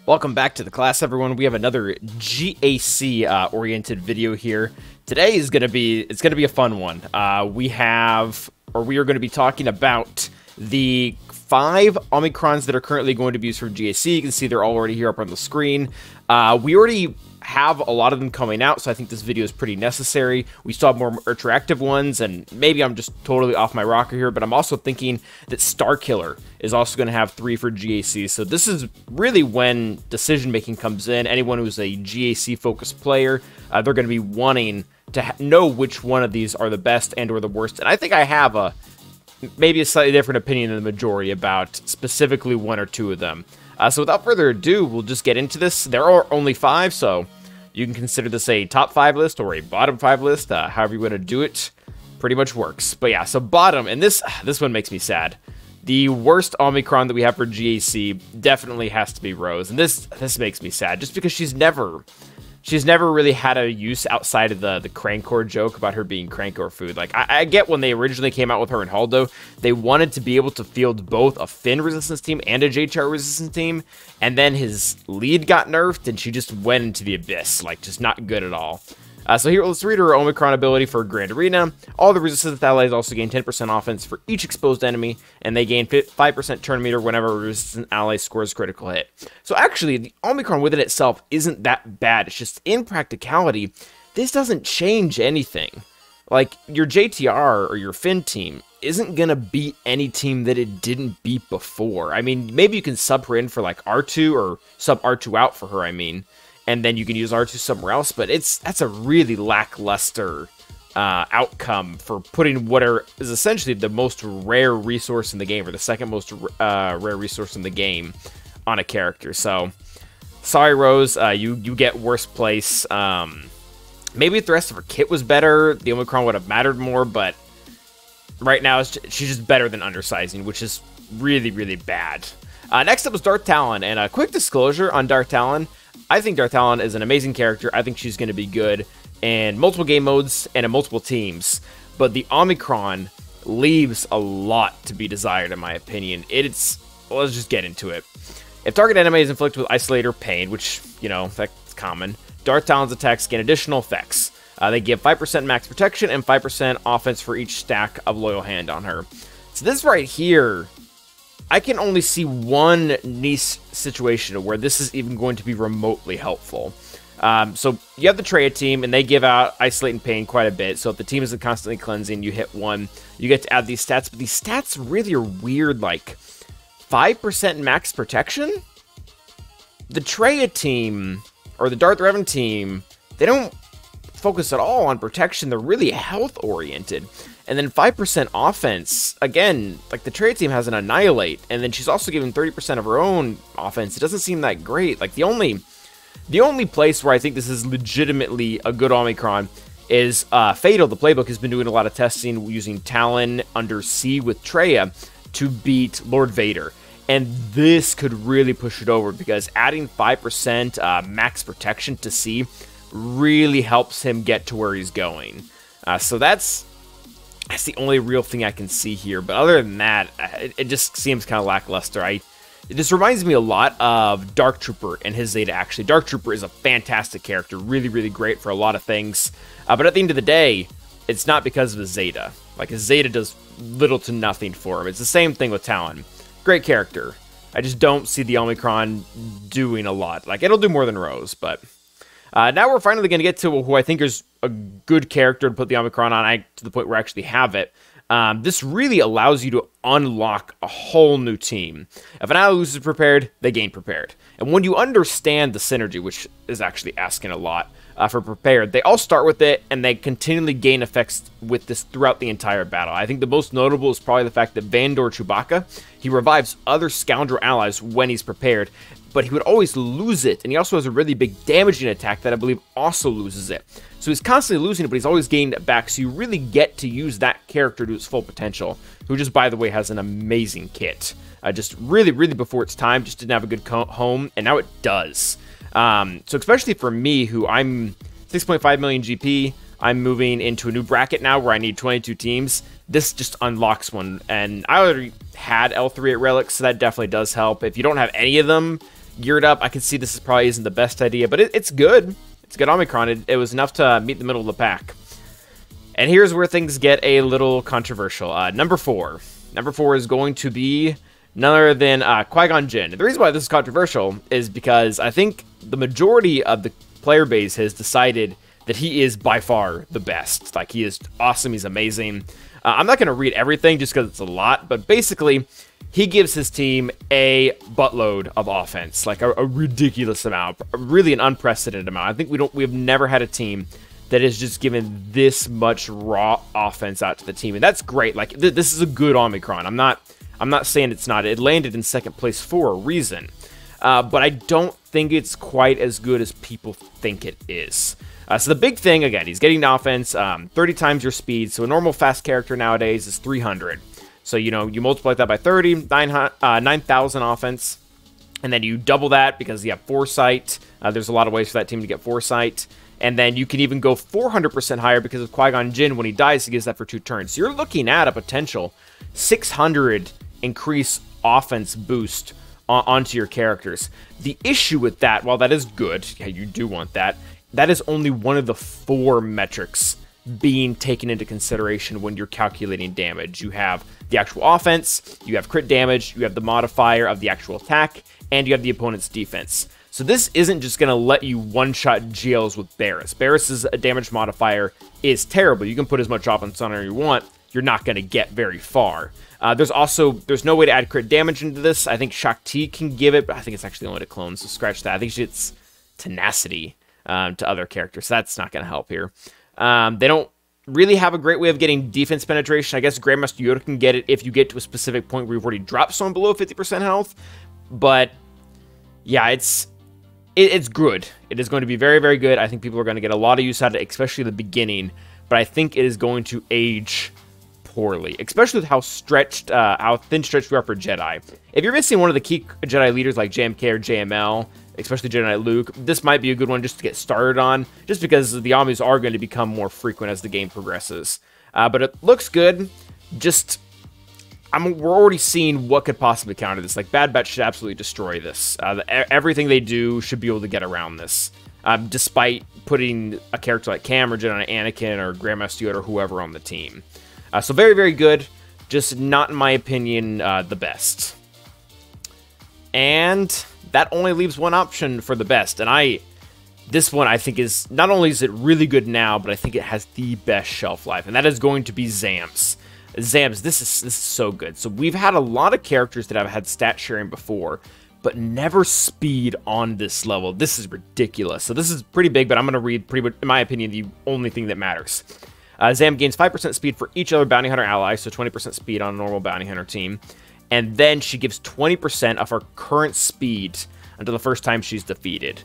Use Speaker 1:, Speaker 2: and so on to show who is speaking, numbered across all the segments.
Speaker 1: Welcome back to the class, everyone. We have another GAC oriented video here. Today is gonna be a fun one. We are going to be talking about the 5 Omicrons that are currently going to be used for GAC. You can see they're already here up on the screen. We already have a lot of them coming out, so I think this video is pretty necessary. We still have more interactive ones, and maybe I'm just totally off my rocker here, but I'm also thinking that Starkiller is also going to have 3 for GAC, so this is really when decision-making comes in. Anyone who's a GAC-focused player, they're going to be wanting to know which one of these are the best and or the worst, and I think I have maybe a slightly different opinion than the majority about specifically 1 or 2 of them. So without further ado, we'll just get into this. There are only 5, so you can consider this a top 5 list or a bottom 5 list. However you want to do it, pretty much works. But yeah, so bottom, and this one makes me sad. The worst Omicron that we have for GAC definitely has to be Rose, and this makes me sad just because she's never really had a use outside of the Crankor joke about her being Crankor food. Like, I get when they originally came out with her in Haldo, they wanted to be able to field both a Finn resistance team and a JTR resistance team, and then his lead got nerfed, and she just went into the abyss. Like, just not good at all. So here, let's read her Omicron ability for Grand Arena. All the resistance allies also gain 10% offense for each exposed enemy, and they gain 5% turn meter whenever a resistant ally scores a critical hit. So actually, the Omicron within itself isn't that bad. It's just, in practicality, this doesn't change anything. Like, your JTR or your Finn team isn't going to beat any team that it didn't beat before. I mean, maybe you can sub her in for, like, R2 or sub R2 out for her, I mean. And then you can use R2 somewhere else, but that's a really lackluster outcome for putting what is essentially the most rare resource in the game, or the second most rare resource in the game, on a character. So, sorry, Rose, you get worst place. Maybe if the rest of her kit was better, the Omicron would have mattered more, but right now she's just better than undersizing, which is really, really bad. Next up is Darth Talon, and a quick disclosure on Darth Talon. I think Darth Talon is an amazing character. I think she's going to be good in multiple game modes and in multiple teams. But the Omicron leaves a lot to be desired, in my opinion. Let's just get into it. If target enemy is inflicted with Isolate or Pain, which, you know, that's common, Darth Talon's attacks gain additional effects. They give 5% max protection and 5% offense for each stack of Loyal Hand on her. So this right here, I can only see one niche situation where this is even going to be remotely helpful. So you have the Traya team, and they give out Isolate and Pain quite a bit. So if the team isn't constantly cleansing, you hit 1, you get to add these stats. But these stats really are weird, like 5% max protection? The Traya team, or the Darth Revan team, they don't focus at all on protection. They're really health-oriented. And then 5% offense, again, like the Trade team has an Annihilate, and then she's also given 30% of her own offense. It doesn't seem that great. Like, the only place where I think this is legitimately a good Omicron is Fatal. The playbook has been doing a lot of testing using Talon under C with Traya to beat Lord Vader. And this could really push it over, because adding 5% max protection to C really helps him get to where he's going. So that's the only real thing I can see here. But other than that, it just seems kind of lackluster. This reminds me a lot of Dark Trooper and his Zeta, actually. Dark Trooper is a fantastic character. Really, really great for a lot of things. But at the end of the day, it's not because of his Zeta. Like, his Zeta does little to nothing for him. It's the same thing with Talon. Great character. I just don't see the Omicron doing a lot. Like, it'll do more than Rose, but now we're finally going to get to who I think is a good character to put the Omicron on, to the point where I actually have it. This really allows you to unlock a whole new team. If an ally loses prepared, they gain prepared. And when you understand the synergy, which is actually asking a lot for prepared, they all start with it, and they continually gain effects with this throughout the entire battle. I think the most notable is probably the fact that Vandor Chewbacca, he revives other scoundrel allies when he's prepared, but he would always lose it, and he also has a really big damaging attack that I believe also loses it. So he's constantly losing it, but he's always gained it back, so you really get to use that character to its full potential, who just, by the way, has an amazing kit. Just really, really before its time, just didn't have a good home, and now it does. So especially for me, who I'm 6.5 million GP, I'm moving into a new bracket now where I need 22 teams. This just unlocks one, and I already had L3 at Relics, so that definitely does help. If you don't have any of them, geared up. I can see this probably isn't the best idea, but it's good. It's good Omicron. It was enough to meet the middle of the pack. And here's where things get a little controversial. Number 4. Number 4 is going to be none other than Qui-Gon Jinn. The reason why this is controversial is because I think the majority of the player base has decided that he is by far the best. Like, he is awesome. He's amazing. I'm not going to read everything just because it's a lot, but basically, he gives his team a buttload of offense, like a ridiculous amount, really an unprecedented amount. I think we've never had a team that has just given this much raw offense out to the team, and that's great. Like, this is a good Omicron. I'm not saying it's not. It landed in second place for a reason, but I don't think it's quite as good as people think it is. So the big thing, again, he's getting the offense 30 times your speed. So a normal fast character nowadays is 300. So, you know, you multiply that by 30, 9,000 offense. And then you double that because you have foresight. There's a lot of ways for that team to get foresight. And then you can even go 400% higher because of Qui-Gon Jinn. When he dies, he gives that for 2 turns. So you're looking at a potential 600 increase offense boost onto your characters. The issue with that, while that is good, yeah, you do want that, that is only one of the 4 metrics being taken into consideration when you're calculating damage. You have the actual offense, you have crit damage, you have the modifier of the actual attack, and you have the opponent's defense. So this isn't just going to let you one-shot GLs with Barris. Barris's damage modifier is terrible. You can put as much offense on her you want. You're not going to get very far. There's no way to add crit damage into this. I think Shakti can give it, but I think it's actually only to clones, so scratch that. I think it's tenacity to other characters. So that's not going to help here. They don't really have a great way of getting defense penetration. I guess Grandmaster Yoda can get it if you get to a specific point where you've already dropped someone below 50% health. But yeah, it's good. It is going to be very, very good. I think people are going to get a lot of use out of it, especially at the beginning. But I think it is going to age poorly, especially with how thin-stretched we are for Jedi. If you're missing one of the key Jedi leaders like JMK or JML, especially Jedi Knight Luke, this might be a good one just to get started on, just because the Omis are going to become more frequent as the game progresses. But it looks good. We're already seeing what could possibly counter this. Like, Bad Batch should absolutely destroy this. Everything they do should be able to get around this, despite putting a character like Cam or Jedi Anakin or Grandmaster Yoda or whoever on the team. So very, very good. Just not, in my opinion, the best. And that only leaves one option for the best. And this one I think is, not only is it really good now, but I think it has the best shelf life. And that is going to be Zams. Zams, this is so good. So we've had a lot of characters that have had stat sharing before, but never speed on this level. This is ridiculous. So this is pretty big, but I'm going to read, pretty much, in my opinion, the only thing that matters. Zam gains 5% speed for each other bounty hunter ally, so 20% speed on a normal bounty hunter team. And then she gives 20% of her current speed until the first time she's defeated.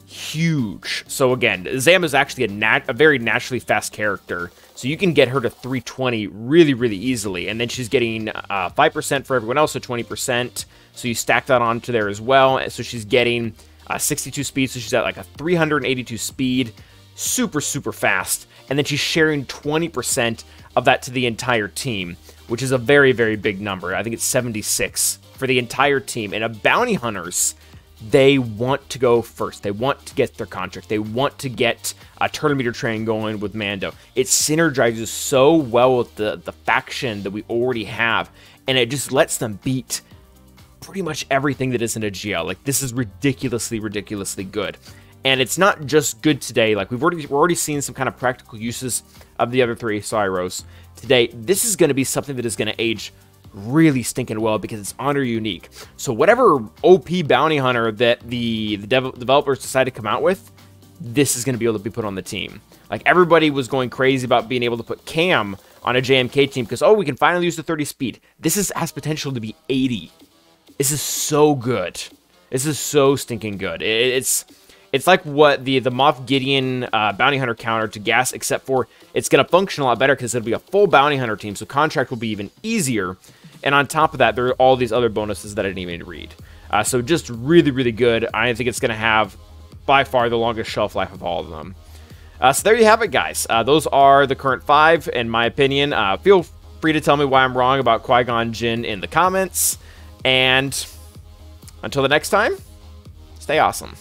Speaker 1: Huge. So again, Zam is actually a very naturally fast character, so you can get her to 320 really, really easily. And then she's getting 5% for everyone else, so 20%. So you stack that onto there as well. So she's getting 62 speed, so she's at like a 382 speed. Super, super fast. And then she's sharing 20% of that to the entire team, which is a very, very big number. I think it's 76 for the entire team. And bounty hunters, they want to go first. They want to get their contract. They want to get a turn-meter train going with Mando. It synergizes so well with the faction that we already have, and it just lets them beat pretty much everything that isn't a GL. Like, this is ridiculously, ridiculously good. And it's not just good today. Like, we're already seeing some kind of practical uses of the other 3 Cyros today. This is going to be something that is going to age really stinking well because it's honor unique. So whatever OP bounty hunter that the developers decide to come out with, this is going to be able to be put on the team. Like, everybody was going crazy about being able to put Cam on a JMK team because, oh, we can finally use the 30 speed. This has potential to be 80. This is so good. This is so stinking good. It's like what the Moff Gideon bounty hunter counter to gas, except for it's going to function a lot better because it'll be a full bounty hunter team, so contract will be even easier. And on top of that, there are all these other bonuses that I didn't even read. So just really, really good. I think it's going to have, by far, the longest shelf life of all of them. So there you have it, guys. Those are the current 5, in my opinion. Feel free to tell me why I'm wrong about Qui-Gon Jinn in the comments. And until the next time, Stay awesome.